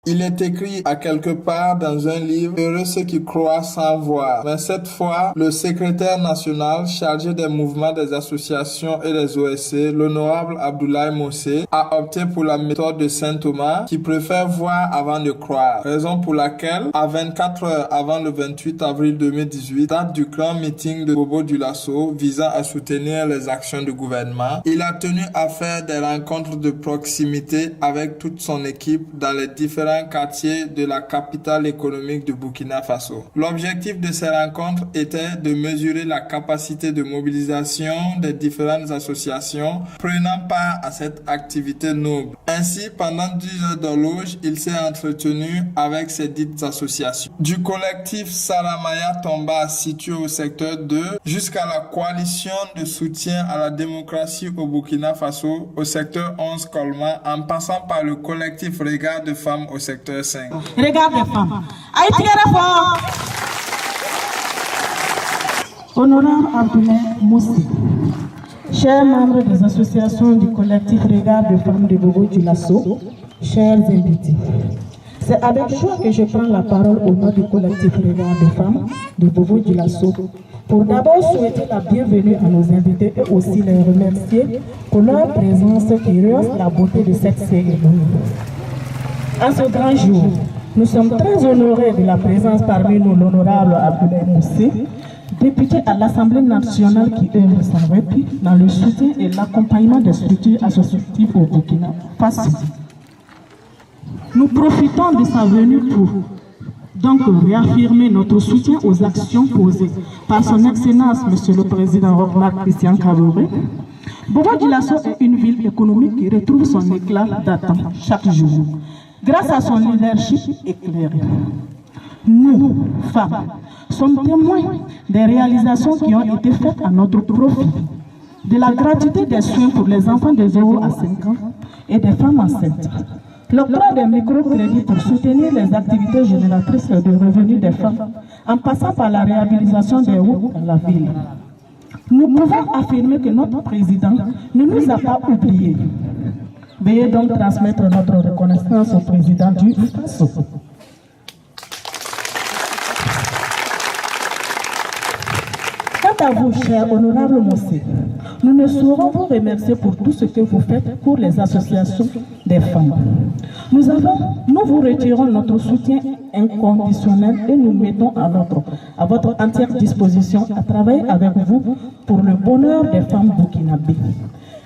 Il est écrit à quelque part dans un livre « Heureux ceux qui croient sans voir ». Mais cette fois, le secrétaire national chargé des mouvements des associations et des OSC, l'honorable Abdoulaye Moussé, a opté pour la méthode de saint Thomas qui préfère voir avant de croire. Raison pour laquelle, à 24 heures avant le 28 avril 2018, date du grand meeting de Bobo Dioulasso visant à soutenir les actions du gouvernement, il a tenu à faire des rencontres de proximité avec toute son équipe dans les différents quartiers de la capitale économique de Burkina Faso. L'objectif de ces rencontres était de mesurer la capacité de mobilisation des différentes associations prenant part à cette activité noble. Ainsi, pendant 10 heures d'horloge, il s'est entretenu avec ces dites associations. Du collectif Salamaya Tomba situé au secteur 2 jusqu'à la coalition de soutien à la démocratie au Burkina Faso au secteur 11 Colma, en passant par le collectif Regard de femmes au secteur 5. Regard des femmes. Honorable Abdoulaye Moussé, chers membres des associations du collectif Regard de femmes de Bobo Dioulasso, chers invités, c'est avec joie que je prends la parole au nom du collectif Regard de femmes de Bobo Dioulasso pour d'abord souhaiter la bienvenue à nos invités et aussi les remercier pour leur présence qui rehausse la beauté de cette cérémonie. En ce grand jour, nous sommes très honorés de la présence parmi nous l'honorable Abdoulaye Moussé, député à l'Assemblée nationale qui œuvre sans répit dans le soutien et l'accompagnement des structures associatives au Burkina Faso. Nous profitons de sa venue pour donc réaffirmer notre soutien aux actions posées par son Excellence, Monsieur le Président Roch-Marc Christian Kaboré. Bobo Dioulasso est une ville économique qui retrouve son éclat datant chaque jour, grâce à son leadership éclairé. Nous, femmes, sommes témoins des réalisations qui ont été faites à notre profit, de la gratuité des soins pour les enfants de 0 à 5 ans et des femmes enceintes, l'octroi des microcrédits pour soutenir les activités génératrices de revenus des femmes, en passant par la réhabilitation des routes dans la ville. Nous pouvons affirmer que notre président ne nous a pas oubliés. Veuillez donc transmettre notre reconnaissance au président du FASO. Quant à vous, cher honorable Moussé, nous ne saurons vous remercier pour tout ce que vous faites pour les associations des femmes. Nous vous retirons notre soutien inconditionnel et nous mettons à votre entière disposition à travailler avec vous pour le bonheur des femmes burkinabées.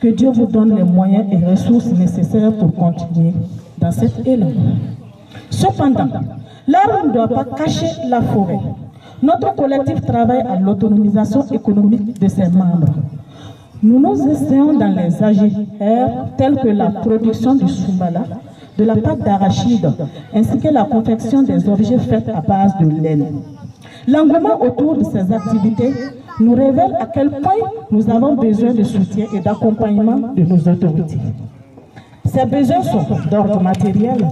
Que Dieu vous donne les moyens et ressources nécessaires pour continuer dans cet élan. Cependant, l'arbre ne doit pas cacher la forêt. Notre collectif travaille à l'autonomisation économique de ses membres. Nous nous essayons dans les AGR tels que la production du soumbala, de la pâte d'arachide, ainsi que la confection des objets faits à base de laine. L'engouement autour de ces activités nous révèle à quel point nous avons besoin de soutien et d'accompagnement de nos autorités. Ces besoins sont d'ordre matériel,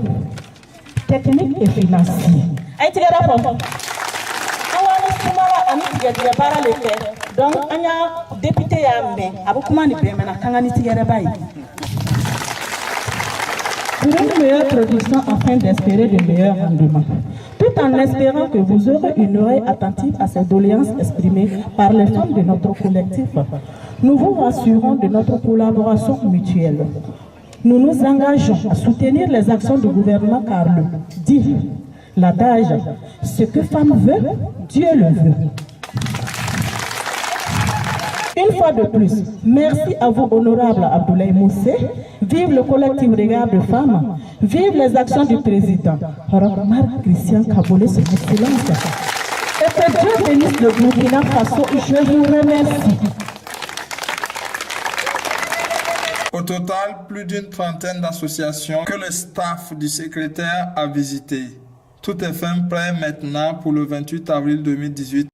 technique et financier. Donc, député pour une meilleure production afin d'espérer de meilleurs rendements, tout en espérant que vous aurez une oreille attentive à ces doléances exprimées par les femmes de notre collectif. Nous vous rassurons de notre collaboration mutuelle. Nous nous engageons à soutenir les actions du gouvernement car l'adage, ce que femme veut, Dieu le veut. Une fois de plus, merci à vous, honorable Abdoulaye Moussé. Vive le collectif Regard de femmes. Vive les actions du président Roch-Marc Christian Kaboré, son excellence. Et que Dieu bénisse le Burkina Faso. Je vous remercie. Au total, plus d'une trentaine d'associations que le staff du secrétaire a visitées. Tout est fin prêt maintenant pour le 28 avril 2018.